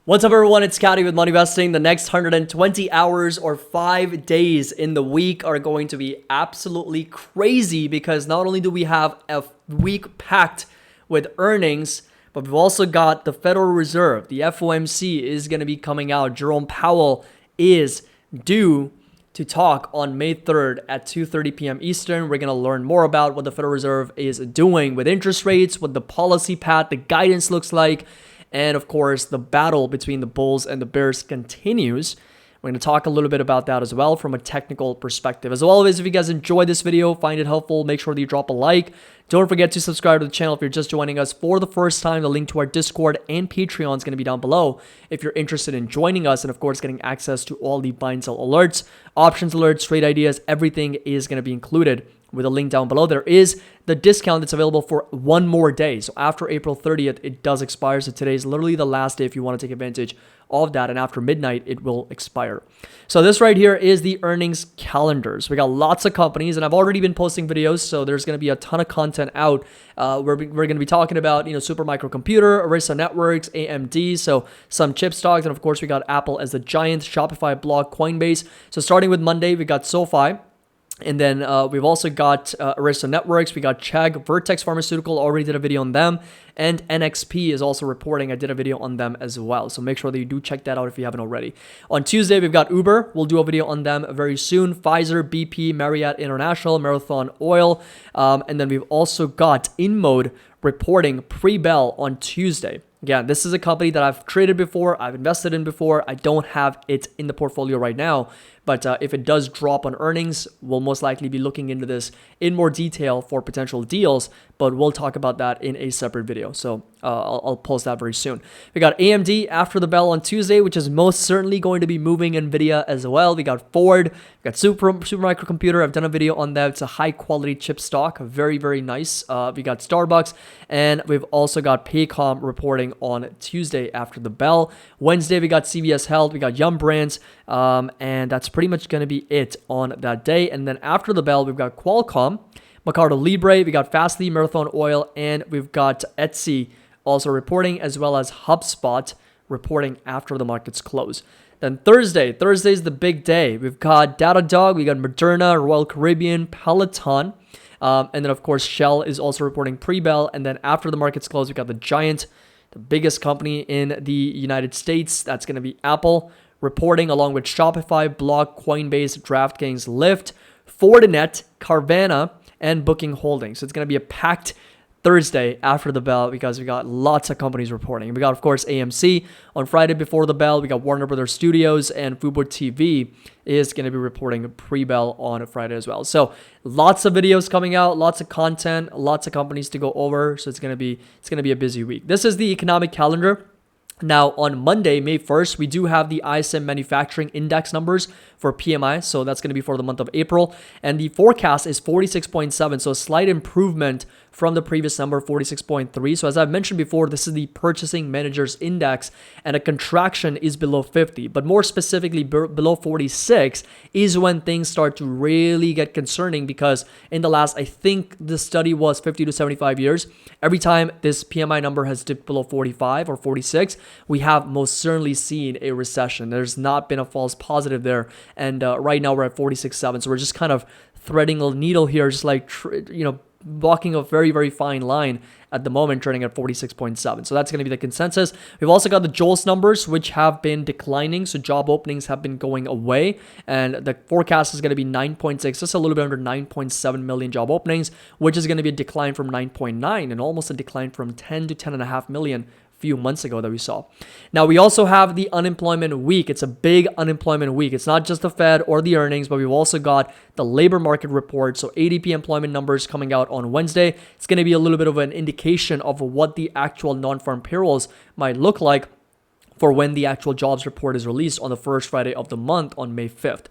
What's up, everyone? It's Scotty with Money Investing. The next 120 hours or 5 days in the week are going to be absolutely crazy because not only do we have a week packed with earnings, but we've also got the Federal Reserve. The FOMC is going to be coming out. Jerome Powell is due to talk on May 3rd at 2:30 p.m. Eastern. We're going to learn more about what the Federal Reserve is doing with interest rates, what the policy path, the guidance looks like. And of course, the battle between the bulls and the bears continues. We're going to talk a little bit about that as well from a technical perspective. As always, if you guys enjoyed this video, find it helpful, make sure that you drop a like. Don't forget to subscribe to the channel if you're just joining us for the first time. The link to our Discord and Patreon is going to be down below if you're interested in joining us and, of course, getting access to all the buy and sell alerts, options alerts, trade ideas. Everything is going to be included with a link down below. There is the discount that's available for one more day. So after April 30th, it does expire. So today is literally the last day if you want to take advantage of that. And after midnight, it will expire. So this right here is the earnings calendars. We got lots of companies and I've already been posting videos. So there's going to be a ton of content out. We're going to be talking about, Supermicro Computer, Arista Networks, AMD. So some chip stocks. And of course, we got Apple as the giant, Shopify, Block, Coinbase. So starting with Monday, we got SoFi. And then we've also got Arista Networks. We got Chegg, Vertex Pharmaceutical, already did a video on them. And NXP is also reporting. I did a video on them as well. So make sure that you do check that out if you haven't already. On Tuesday, we've got Uber. We'll do a video on them very soon. Pfizer, BP, Marriott International, Marathon Oil. And then we've also got InMode reporting pre-bell on Tuesday. Again, this is a company that I've traded before, I've invested in before. I don't have it in the portfolio right now, but if it does drop on earnings, we'll most likely be looking into this in more detail for potential deals, but we'll talk about that in a separate video. So I'll post that very soon. We got AMD after the bell on Tuesday, which is most certainly going to be moving NVIDIA as well. We got Ford, we got Supermicro Computer. I've done a video on that. It's a high quality chip stock, very, very nice. We got Starbucks, and we've also got Paycom reporting on Tuesday after the bell. Wednesday, we got CVS Health, we got Yum Brands, and that's pretty much going to be it on that day. And then after the bell, we've got Qualcomm, Mercado Libre, we got Fastly, Marathon Oil, and we've got Etsy also reporting, as well as HubSpot reporting after the markets close. Then Thursday's the big day. We've got Datadog, we got Moderna, Royal Caribbean, Peloton, and then of course Shell is also reporting pre-bell. And then after the markets close, we got the giant, the biggest company in the United States. That's going to be Apple reporting, along with Shopify, Block, Coinbase, DraftKings, Lyft, Fortinet, Carvana, and Booking Holdings. So it's going to be a packed Thursday after the bell because we got lots of companies reporting. We got, of course, AMC on Friday before the bell. We got Warner Brothers Studios, and Fubo TV is going to be reporting pre-bell on Friday as well. So lots of videos coming out, lots of content, lots of companies to go over. So it's going to be a busy week. This is the economic calendar. Now, on Monday, May 1st, we do have the ISM Manufacturing Index numbers for PMI. So that's going to be for the month of April. And the forecast is 46.7. So a slight improvement from the previous number, 46.3. So as I've mentioned before, this is the Purchasing Managers Index, and a contraction is below 50. But more specifically, below 46 is when things start to really get concerning, because in the last, I think the study was 50 to 75 years, every time this PMI number has dipped below 45 or 46, we have most certainly seen a recession. There's not been a false positive there. And right now we're at 46.7. So we're just kind of threading a needle here, just like, walking a very, very fine line at the moment, trading at 46.7. So that's going to be the consensus. We've also got the JOLTS numbers, which have been declining. So job openings have been going away. And the forecast is going to be 9.6, just a little bit under 9.7 million job openings, which is going to be a decline from 9.9 and almost a decline from 10 to 10.5 million few months ago that we saw. Now, we also have the unemployment week. It's a big unemployment week. It's not just the Fed or the earnings, but we've also got the labor market report. So ADP employment numbers coming out on Wednesday. It's going to be a little bit of an indication of what the actual non-farm payrolls might look like for when the actual jobs report is released on the first Friday of the month on May 5th.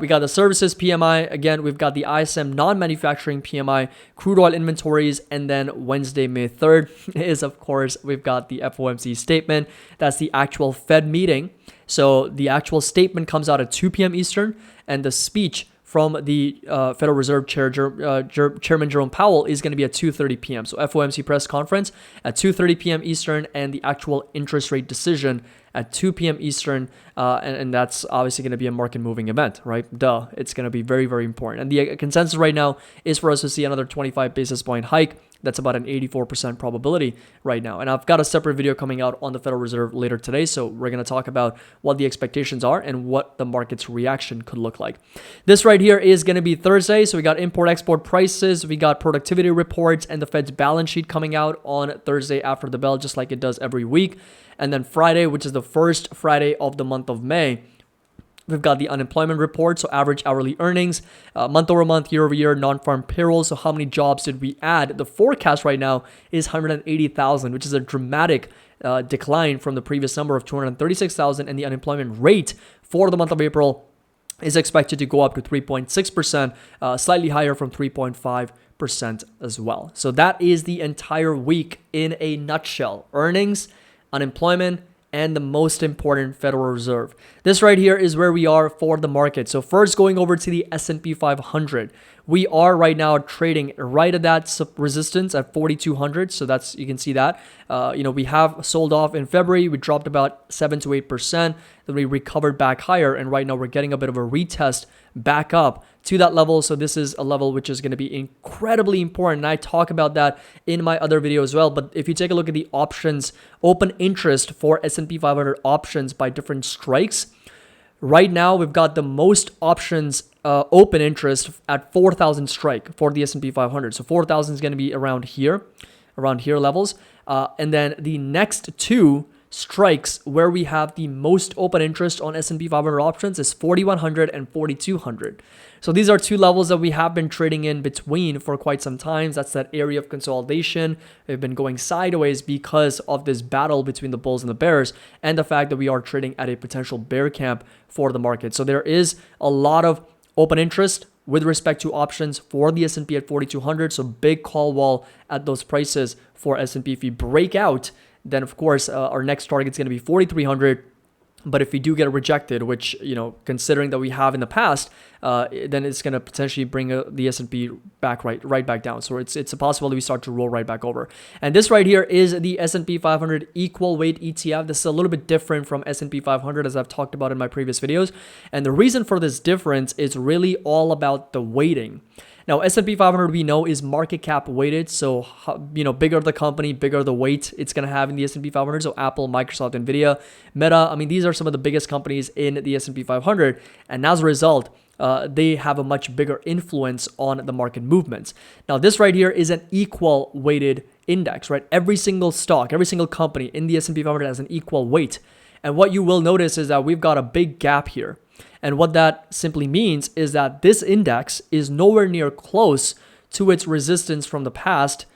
We got the services PMI. Again, we've got the ISM non-manufacturing PMI, crude oil inventories, and then Wednesday, May 3rd is, of course, we've got the FOMC statement. That's the actual Fed meeting. So the actual statement comes out at 2 p.m. Eastern, and the speech from the Federal Reserve Chairman Jerome Powell is going to be at 2:30 p.m. So FOMC press conference at 2:30 p.m. Eastern, and the actual interest rate decision at 2 p.m. Eastern, and that's obviously going to be a market moving event, right? Duh, it's going to be very, very important. And the consensus right now is for us to see another 25 basis point hike. That's about an 84% probability right now. And I've got a separate video coming out on the Federal Reserve later today. So we're going to talk about what the expectations are and what the market's reaction could look like. This right here is going to be Thursday. So we got import-export prices, we got productivity reports, and the Fed's balance sheet coming out on Thursday after the bell, just like it does every week. And then Friday, which is the first Friday of the month of May, we've got the unemployment report, so average hourly earnings, month over month, year over year, non-farm payrolls. So how many jobs did we add? The forecast right now is 180,000, which is a dramatic decline from the previous number of 236,000. And the unemployment rate for the month of April is expected to go up to 3.6%, slightly higher from 3.5% as well. So that is the entire week in a nutshell. Earnings, unemployment, and the most important, Federal Reserve. This right here is where we are for the market. So first, going over to the S&P 500. We are right now trading right at that resistance at 4,200. So that's, you can see that. We have sold off in February. We dropped about 7 to 8%. Then we recovered back higher. And right now we're getting a bit of a retest back up to that level. So this is a level which is going to be incredibly important. And I talk about that in my other video as well. But if you take a look at the options, open interest for S&P 500 options by different strikes, right now we've got the most options open interest at 4,000 strike for the S&P 500. So 4,000 is going to be around here levels. And then the next two strikes where we have the most open interest on S&P 500 options is 4,100 and 4,200. So these are two levels that we have been trading in between for quite some time. That's that area of consolidation. We've been going sideways because of this battle between the bulls and the bears and the fact that we are trading at a potential bear camp for the market. So there is a lot of open interest with respect to options for the S&P at 4,200. So big call wall at those prices for S&P. If we break out, then of course our next target is going to be 4,300. But if we do get rejected, which, considering that we have in the past, then it's going to potentially bring the S&P back right back down. So it's a possibility we start to roll right back over. And this right here is the S&P 500 equal weight ETF. This is a little bit different from S&P 500 as I've talked about in my previous videos. And the reason for this difference is really all about the weighting. Now, S&P 500 we know is market cap weighted. So, bigger the company, bigger the weight it's going to have in the S&P 500. So Apple, Microsoft, Nvidia, Meta. These are some of the biggest companies in the S&P 500. And as a result, they have a much bigger influence on the market movements. Now, this right here is an equal weighted index, right? Every single stock, every single company in the S&P 500 has an equal weight. And what you will notice is that we've got a big gap here. And what that simply means is that this index is nowhere near close to its resistance from the past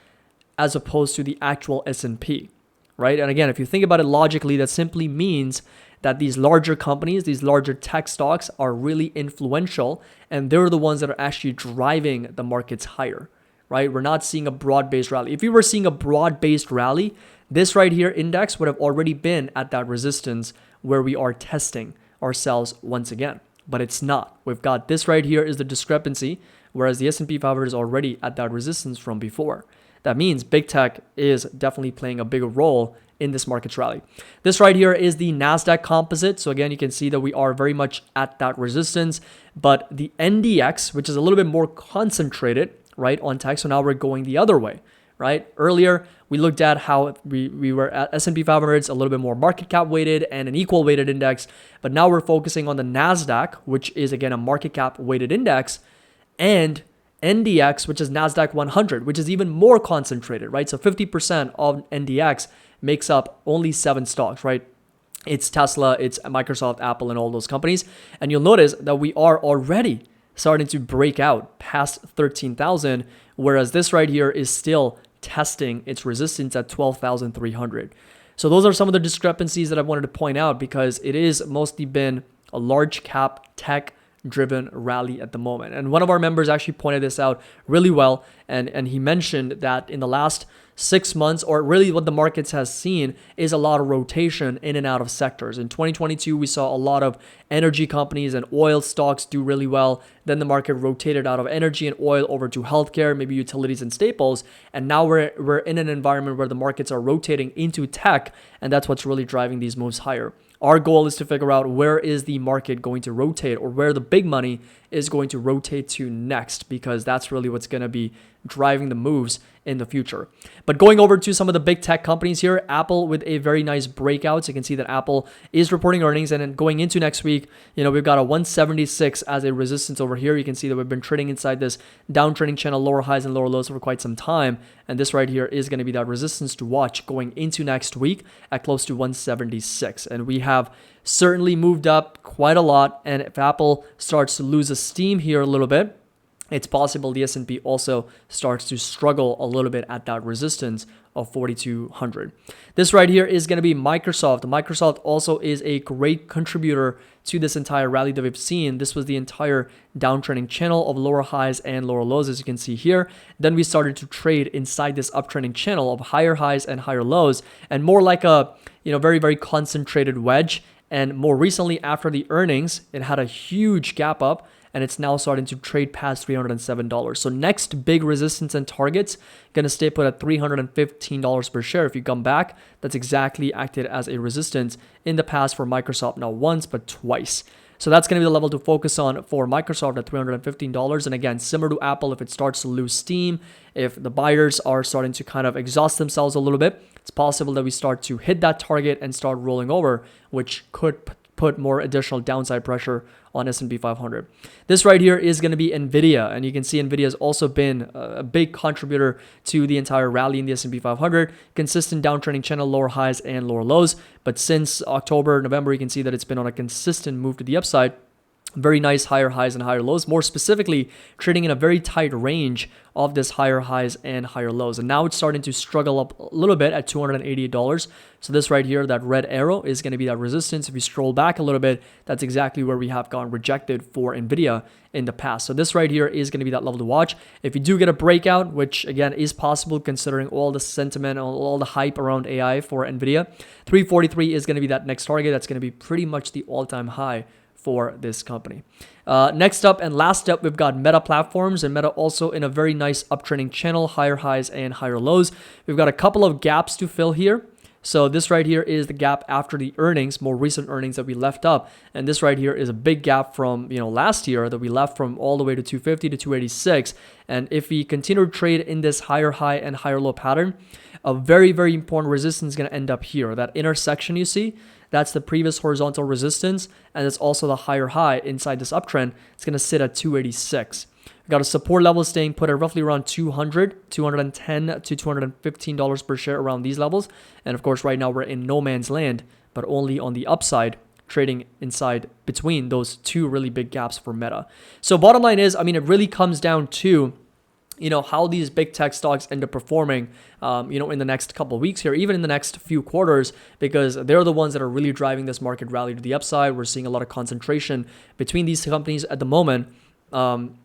as opposed to the actual S&P, right? And again, if you think about it logically, that simply means that these larger companies, these larger tech stocks are really influential, and they're the ones that are actually driving the markets higher, right? We're not seeing a broad-based rally. If we were seeing a broad-based rally, this right here index would have already been at that resistance where we are testing ourselves once again, but it's not. We've got this right here is the discrepancy, whereas the S&P 500 is already at that resistance from before. That means big tech is definitely playing a bigger role in this market's rally. This right here is the NASDAQ composite. So again, you can see that we are very much at that resistance, but the NDX, which is a little bit more concentrated, right, on tech. So now we're going the other way, right? Earlier, we looked at how we were at S&P 500, it's a little bit more market cap weighted and an equal weighted index. But now we're focusing on the NASDAQ, which is again a market cap weighted index, and NDX, which is NASDAQ 100, which is even more concentrated, right? So 50% of NDX makes up only 7 stocks, right? It's Tesla, it's Microsoft, Apple, and all those companies. And you'll notice that we are already starting to break out past 13,000, whereas this right here is still testing its resistance at 12,300. So those are some of the discrepancies that I wanted to point out because it is mostly been a large cap tech driven rally at the moment. And one of our members actually pointed this out really well. And he mentioned that in the last 6 months, or really what the markets has seen, is a lot of rotation in and out of sectors. In 2022, we saw a lot of energy companies and oil stocks do really well. Then the market rotated out of energy and oil over to healthcare, maybe utilities and staples. And now we're in an environment where the markets are rotating into tech, and that's what's really driving these moves higher. Our goal is to figure out where is the market going to rotate, or where the big money is going to rotate to next, because that's really what's going to be driving the moves in the future. But going over to some of the big tech companies here, Apple with a very nice breakout. So you can see that Apple is reporting earnings, and then going into next week, we've got a 176 as a resistance over here. You can see that we've been trading inside this downtrending channel, lower highs and lower lows for quite some time. And this right here is going to be that resistance to watch going into next week at close to 176. And we have certainly moved up quite a lot. And if Apple starts to lose a steam here a little bit, it's possible the S&P also starts to struggle a little bit at that resistance of 4,200. This right here is going to be Microsoft. Microsoft also is a great contributor to this entire rally that we've seen. This was the entire downtrending channel of lower highs and lower lows, as you can see here. Then we started to trade inside this uptrending channel of higher highs and higher lows, and more like a very, very concentrated wedge. And more recently, after the earnings, it had a huge gap up, and it's now starting to trade past $307. So next big resistance and targets going to stay put at $315 per share. If you come back, that's exactly acted as a resistance in the past for Microsoft, not once, but twice. So that's going to be the level to focus on for Microsoft at $315. And again, similar to Apple, if it starts to lose steam, if the buyers are starting to kind of exhaust themselves a little bit, it's possible that we start to hit that target and start rolling over, which could put more additional downside pressure on S&P 500. This right here is going to be Nvidia, and you can see Nvidia has also been a big contributor to the entire rally in the S&P 500. Consistent downtrending channel, lower highs and lower lows, but since October, November, you can see that it's been on a consistent move to the upside. Very nice higher highs and higher lows, more specifically trading in a very tight range of this higher highs and higher lows. And now it's starting to struggle up a little bit at $288. So this right here, that red arrow is going to be that resistance. If we scroll back a little bit, that's exactly where we have gone rejected for Nvidia in the past. So this right here is going to be that level to watch. If you do get a breakout, which again is possible considering all the sentiment, all the hype around AI for Nvidia, 343 is going to be that next target. That's going to be pretty much the all-time high for this company. Next up and last up, we've got Meta Platforms, and Meta also in a very nice uptrending channel, higher highs and higher lows. We've got a couple of gaps to fill here. So this right here is the gap after the earnings, more recent earnings that we left up. And this right here is a big gap from, last year that we left from all the way to 250 to 286. And if we continue to trade in this higher high and higher low pattern, a very, very important resistance is going to end up here. That intersection you see, that's the previous horizontal resistance, and it's also the higher high inside this uptrend. It's going to sit at 286. We got a support level staying put at roughly around $210 to $215 per share around these levels. And of course, right now we're in no man's land, but only on the upside, trading inside between those two really big gaps for Meta. So bottom line is, it really comes down to how these big tech stocks end up performing, in the next couple of weeks here, even in the next few quarters, because they're the ones that are really driving this market rally to the upside. We're seeing a lot of concentration between these companies at the moment.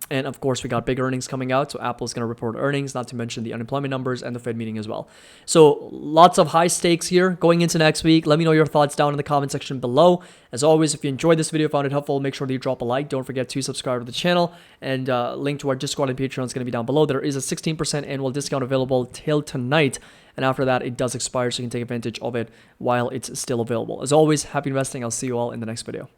And of course, we got big earnings coming out. So Apple's going to report earnings, not to mention the unemployment numbers and the Fed meeting as well. So lots of high stakes here going into next week. Let me know your thoughts down in the comment section below. As always, if you enjoyed this video, found it helpful, make sure that you drop a like. Don't forget to subscribe to the channel, and link to our Discord and Patreon is going to be down below. There is a 16% annual discount available till tonight. And after that, it does expire, so you can take advantage of it while it's still available. As always, happy investing. I'll see you all in the next video.